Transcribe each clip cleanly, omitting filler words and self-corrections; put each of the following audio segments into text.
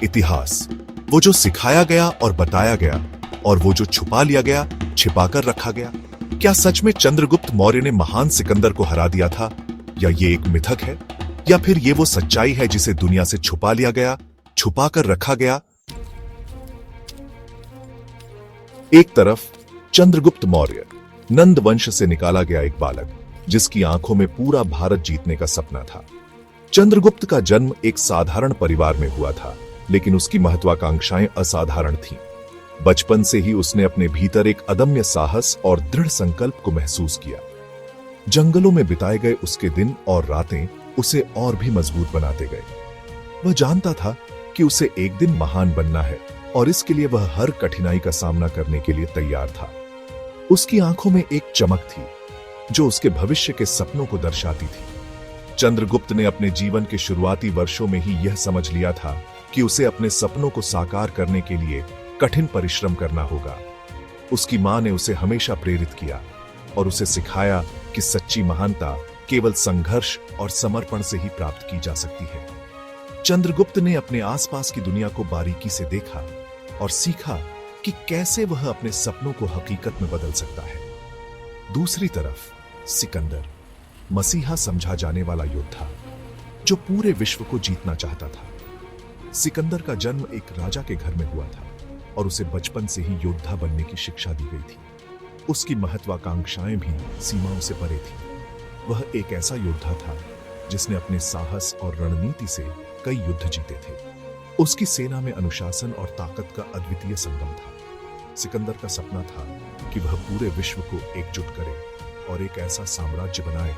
इतिहास, वो जो सिखाया गया और बताया गया, और वो जो छुपा लिया गया, छिपाकर रखा गया। क्या सच में चंद्रगुप्त मौर्य ने महान सिकंदर को हरा दिया था, या ये एक मिथक है, या फिर ये वो सच्चाई है जिसे दुनिया से छुपा लिया गया, छुपाकर रखा गया। एक तरफ चंद्रगुप्त मौर्य, नंद वंश से निकाला गया एक बालक, जिसकी आंखों में पूरा भारत जीतने का सपना था। चंद्रगुप्त का जन्म एक साधारण परिवार में हुआ था, लेकिन उसकी महत्वाकांक्षाएं असाधारण थीं। बचपन से ही उसने अपने भीतर एक अदम्य साहस और दृढ़ संकल्प को महसूस किया। जंगलों में बिताए गए उसके दिन और रातें उसे और भी मजबूत बनाते गए। वह जानता था कि उसे एक दिन महान बनना है, और इसके लिए वह हर कठिनाई का सामना करने के लिए तैयार था। उसकी आंखों में एक चमक थी, जो उसके भविष्य के सपनों को दर्शाती थी। चंद्रगुप्त ने अपने जीवन के शुरुआती वर्षों में ही यह समझ लिया था कि उसे अपने सपनों को साकार करने के लिए कठिन परिश्रम करना होगा। उसकी मां ने उसे हमेशा प्रेरित किया और उसे सिखाया कि सच्ची महानता केवल संघर्ष और समर्पण से ही प्राप्त की जा सकती है। चंद्रगुप्त ने अपने आसपास की दुनिया को बारीकी से देखा और सीखा कि कैसे वह अपने सपनों को हकीकत में बदल सकता है। दूसरी तरफ सिकंदर, मसीहा समझा जाने वाला योद्धा, जो पूरे विश्व को जीतना चाहता था। सिकंदर का जन्म एक राजा के घर में हुआ था और उसे बचपन से ही योद्धा बनने की शिक्षा दी गई थी। उसकी महत्वाकांक्षाएं भी सीमाओं से परे थी। वह एक ऐसा योद्धा था जिसने अपने साहस और रणनीति से कई युद्ध जीते थे। उसकी सेना में अनुशासन और ताकत का अद्वितीय संगम था। सिकंदर का सपना था कि वह पूरे विश्व को एकजुट करे और एक ऐसा साम्राज्य बनाए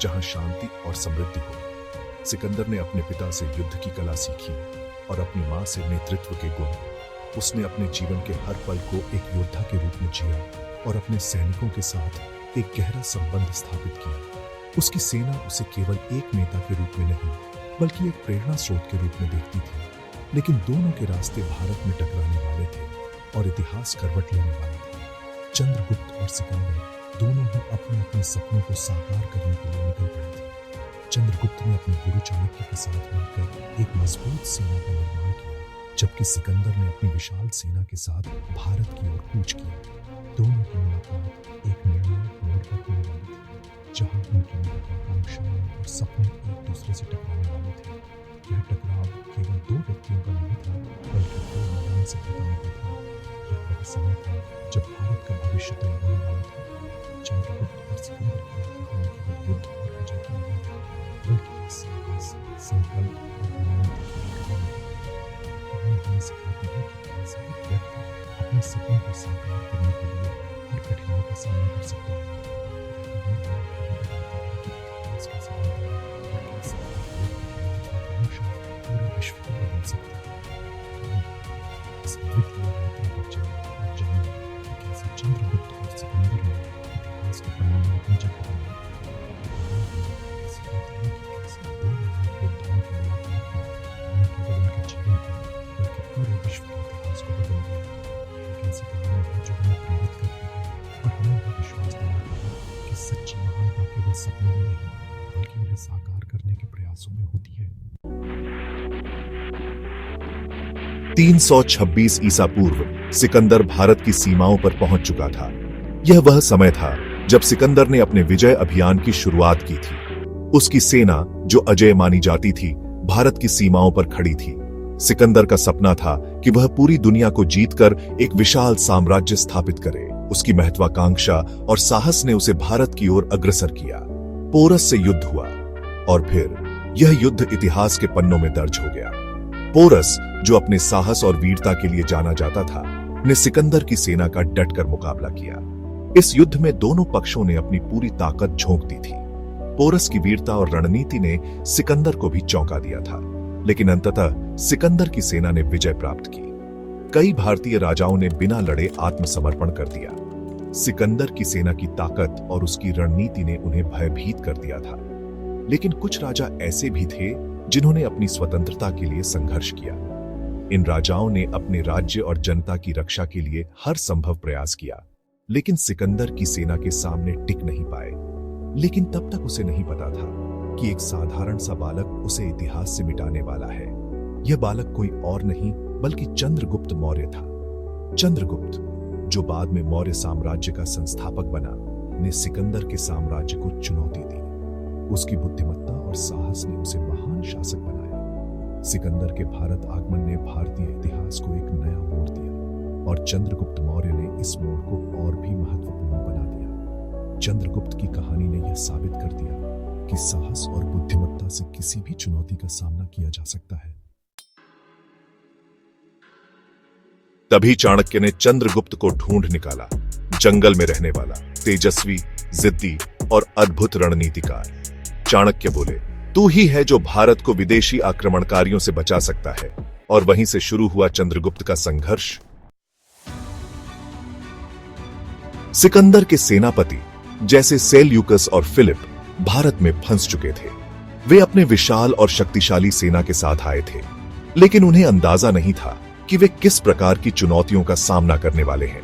जहां शांति और समृद्धि हो। सिकंदर ने अपने पिता से युद्ध की कला सीखी और अपनी मां से नेतृत्व के गुण। उसने अपने जीवन के हर पल को एक योद्धा के रूप में जिया और अपने सैनिकों के साथ एक गहरा संबंध स्थापित किया। उसकी सेना उसे केवल एक नेता के रूप में नहीं, बल्कि एक प्रेरणा स्रोत के रूप में देखती थी। लेकिन दोनों के रास्ते भारत में टकराने वाले थे और इतिहास करवट लेने वाला था। चंद्रगुप्त और सिकंदर दोनों ही अपने अपने सपनों को साकार करने के लिए निकल पड़े थे। चंद्रगुप्त ने अपने गुरु चाणक्य के साथ मिलकर एक मजबूत सेना का निर्माण किया, जबकि सिकंदर ने अपनी विशाल सेना के साथ भारत की ओर कूच किया। दोनों की मुलाकात एक निर्णायक मोड़ पर होने वाली थी, जहां उनकी महत्वाकांक्षाएं और सपने एक दूसरे से टकराने वाले थे। यह टकराव केवल दो व्यक्तियों का नहीं था, बल्कि दो महान सभ्यताओं का था। यह वह समय था जब भारत का भविष्य तय होने वाला था। चंद्रगुप्त और सिकंदर की कहानी केवल युद्ध और विजय की नहीं थी, बल्कि साहस, संकल्प और रणनीति की कहानी थी। कहानी हमें सिखाती है कि कैसे एक व्यक्ति अपने सपनों को साकार करने के लिए हर कठिनाई का सामना कर सकता है। यह कहानी हमें बताती है कि इतिहास का सवाल है और कैसे पूरे विश्व को बदल सकता है। इस अद्वितीय यात्रा पर चलें और जानें कि कैसे चंद्रगुप्त और सिकंदर ने इतिहास के पन्नों में अपनी जगह बनाई। सिखाती है कि कैसे दो महान योद्धाओं की मुलाकात ने न केवल उनके जीवन को, बल्कि पूरे विश्व के इतिहास को बदल दिया। एक ऐसी कहानी है जो हमें प्रेरित करती है और हमें यह विश्वास दिलाती है कि सच्ची महानता केवल सपनों में नहीं, बल्कि उन्हें साकार करने के प्रयासों में होती है। 326 ईसा पूर्व सिकंदर भारत की सीमाओं पर पहुंच चुका था। यह वह समय था जब सिकंदर ने अपने विजय अभियान की शुरुआत की थी। उसकी सेना, जो अजेय मानी जाती थी, भारत की सीमाओं पर खड़ी थी। सिकंदर का सपना था कि वह पूरी दुनिया को जीतकर एक विशाल साम्राज्य स्थापित करे। उसकी महत्वाकांक्षा और साहस ने उसे भारत की ओर अग्रसर किया। पोरस से युद्ध हुआ और फिर यह युद्ध इतिहास के पन्नों में दर्ज हो गया। पोरस, जो अपने साहस और वीरता के लिए जाना जाता था, ने सिकंदर की सेना का डटकर मुकाबला किया। इस युद्ध में दोनों पक्षों ने अपनी पूरी ताकत झोंक दी थी। पोरस की वीरता और रणनीति ने सिकंदर को भी चौंका दिया था, लेकिन अंततः सिकंदर की सेना ने विजय प्राप्त की। कई भारतीय राजाओं ने बिना लड़े आत्मसमर्पण कर दिया। सिकंदर की सेना की ताकत और उसकी रणनीति ने उन्हें भयभीत कर दिया था। लेकिन कुछ राजा ऐसे भी थे जिन्होंने अपनी स्वतंत्रता के लिए संघर्ष किया। इन राजाओं ने अपने राज्य और जनता की रक्षा के लिए हर संभव प्रयास किया, लेकिन सिकंदर की सेना के सामने टिक नहीं पाए। लेकिन तब तक उसे नहीं पता था कि एक साधारण सा बालक उसे इतिहास से मिटाने वाला है। यह बालक कोई और नहीं बल्कि चंद्रगुप्त मौर्य था। चंद्रगुप्त, जो बाद में मौर्य साम्राज्य का संस्थापक बना, ने सिकंदर के साम्राज्य को चुनौती दी। उसकी बुद्धिमत्ता और साहस ने उसे महान शासक बनाया। सिकंदर के भारत आगमन ने भारतीय इतिहास को एक नया मोड़ दिया और चंद्रगुप्त मौर्य ने इस मोड़ को और भी महत्वपूर्ण बना दिया। चंद्रगुप्त की कहानी ने यह साबित कर दिया कि साहस और बुद्धिमत्ता से किसी भी चुनौती का सामना किया जा सकता है। तभी चाणक्य ने चंद्रगुप्त को ढूंढ निकाला। जंगल में रहने वाला, तेजस्वी, जिद्दी और अद्भुत रणनीतिकार। चाणक्य बोले, तू ही है जो भारत को विदेशी आक्रमणकारियों से बचा सकता है। और वहीं से शुरू हुआ चंद्रगुप्त का संघर्ष। सिकंदर के सेनापति जैसे सेल्यूकस और फिलिप भारत में फंस चुके थे। वे अपने विशाल और शक्तिशाली सेना के साथ आए थे, लेकिन उन्हें अंदाजा नहीं था कि वे किस प्रकार की चुनौतियों का सामना करने वाले हैं।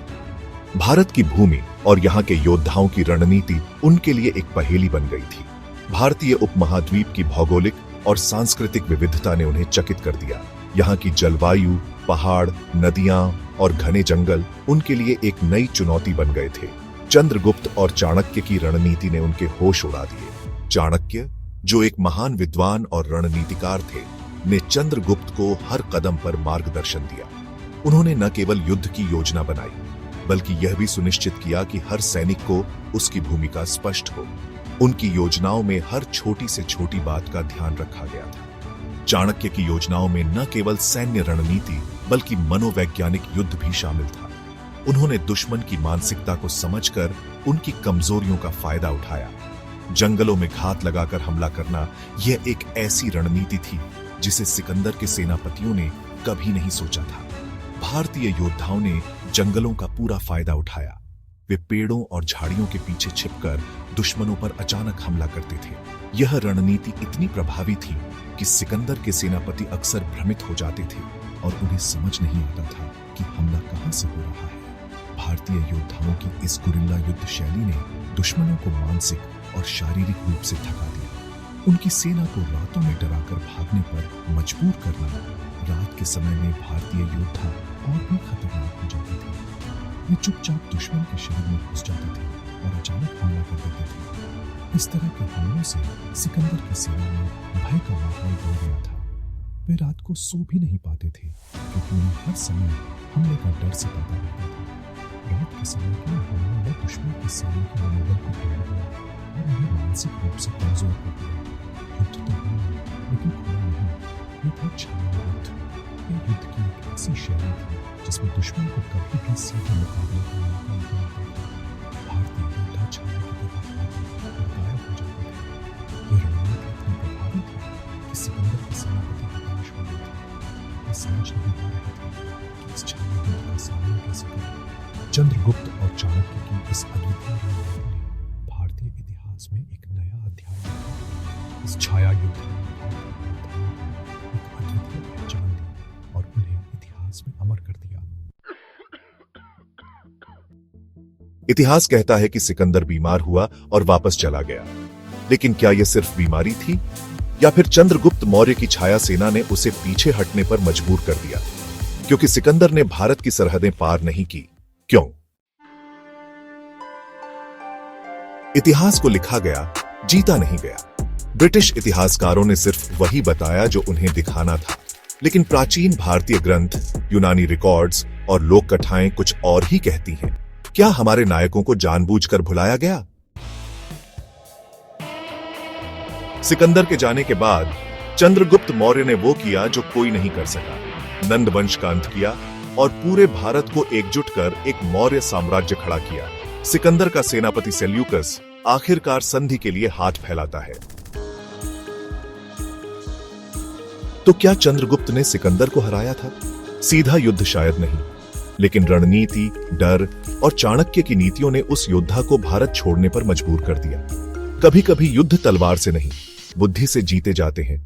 भारत की भूमि और यहाँ के योद्धाओं की रणनीति उनके लिए एक पहेली बन गई थी। भारतीय उपमहाद्वीप की भौगोलिक और सांस्कृतिक विविधता ने उन्हें चकित कर दिया। यहाँ की जलवायु, पहाड़, नदियां और घने जंगल उनके लिए एक नई चुनौती बन गए थे। चंद्रगुप्त और चाणक्य की रणनीति ने उनके होश उड़ा दिए। चाणक्य, जो एक महान विद्वान और रणनीतिकार थे, ने चंद्रगुप्त को हर कदम पर मार्गदर्शन दिया। उन्होंने न केवल युद्ध की योजना बनाई, बल्कि यह भी सुनिश्चित किया कि हर सैनिक को उसकी भूमिका स्पष्ट हो। उनकी योजनाओं में हर छोटी से छोटी बात का ध्यान रखा गया था। चाणक्य की योजनाओं में न केवल सैन्य रणनीति बल्कि मनोवैज्ञानिक युद्ध भी शामिल था। उन्होंने दुश्मन की मानसिकता को समझकर उनकी कमजोरियों का फायदा उठाया। जंगलों में घात लगाकर हमला करना यह एक ऐसी रणनीति थी जिसे सिकंदर के सेनापतियों ने कभी नहीं सोचा था। भारतीय योद्धाओं ने जंगलों का पूरा फायदा उठाया। वे पेड़ों और झाड़ियों के पीछे छिपकर दुश्मनों पर अचानक हमला करते थे। यह रणनीति इतनी प्रभावी थी कि सिकंदर के सेनापति अक्सर भ्रमित हो जाते थे और उन्हें समझ नहीं आता था कि हमला कहां से हो रहा है। भारतीय योद्धाओं की इस गुरिल्ला युद्ध शैली ने दुश्मनों को मानसिक और शारीरिक रूप से थका दिया। उनकी सेना को रातों में डराकर भागने पर मजबूर करना, रात के समय में भारतीय योद्धा और भी खतरनाक हो जाते थे। वे चुपचाप दुश्मन के शरीर में घुस जाते थे और अचानक हमला कर देते थे। इस तरह के हमलों से सिकंदर की सेना में भय का माहौल बन गया था। वे रात को सो भी नहीं पाते थे क्योंकि उन्हें हर समय हमले का डर सताता रहता था। रात के समय के हमलों ने दुश्मन की सेना के मनोबल को तोड़ दिया और उन्हें मानसिक रूप से कमजोर कर दिया। युद्ध तो हुआ, लेकिन खुला नहीं। ये था छाया युद्ध। ये युद्ध की एक ऐसी शैली थी जिसमें दुश्मन को कभी भी सीधा मुकाबले का मौका नहीं मिलता था। भारतीय योद्धा छाया की तरह भागते और गायब हो जाते थे। ये रणनीति इतनी प्रभावी थी कि सिकंदर के सेनापति हताश हो गए थे। वे समझ नहीं पा रहे थे कि इस छाया युद्ध का सामना कैसे करें। चंद्रगुप्त और चाणक्य की इस अद्वितीय रणनीति ने भारतीय इतिहास में एक नया अध्याय लिखा। इस छाया युद्ध ने भारतीय योद्धाओं को एक अद्वितीय पहचान दी और उन्हें इतिहास में अमर कर दिया। इतिहास कहता है कि सिकंदर बीमार हुआ और वापस चला गया, लेकिन क्या यह सिर्फ बीमारी थी या फिर चंद्रगुप्त मौर्य की छाया सेना ने उसे पीछे हटने पर मजबूर कर दिया? क्योंकि सिकंदर ने भारत की सरहदें पार नहीं की। क्यों? इतिहास को लिखा गया, जीता नहीं गया। ब्रिटिश इतिहासकारों ने सिर्फ वही बताया जो उन्हें दिखाना था, लेकिन प्राचीन भारतीय ग्रंथ, यूनानी रिकॉर्ड्स और लोक कथाएं कुछ और ही कहती हैं। क्या हमारे नायकों को जानबूझकर भुलाया गया? सिकंदर के जाने के बाद चंद्रगुप्त मौर्य ने वो किया जो कोई नहीं कर सका। नंद वंश का अंत किया और पूरे भारत को एकजुट कर एक मौर्य साम्राज्य खड़ा किया। सिकंदर का सेनापति सेल्यूकस आखिरकार संधि के लिए हाथ फैलाता है। तो क्या चंद्रगुप्त ने सिकंदर को हराया था? सीधा युद्ध शायद नहीं, लेकिन रणनीति, डर और चाणक्य की नीतियों ने उस योद्धा को भारत छोड़ने पर मजबूर कर दिया। कभी कभी युद्ध तलवार से नहीं, बुद्धि से जीते जाते हैं।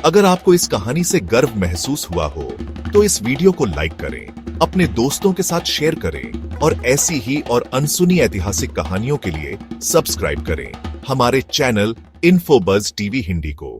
अगर आपको इस कहानी से गर्व महसूस हुआ हो तो इस वीडियो को लाइक करें, अपने दोस्तों के साथ शेयर करें और ऐसी ही और अनसुनी ऐतिहासिक कहानियों के लिए सब्सक्राइब करें हमारे चैनल इन्फोबज़ टीवी हिंदी को।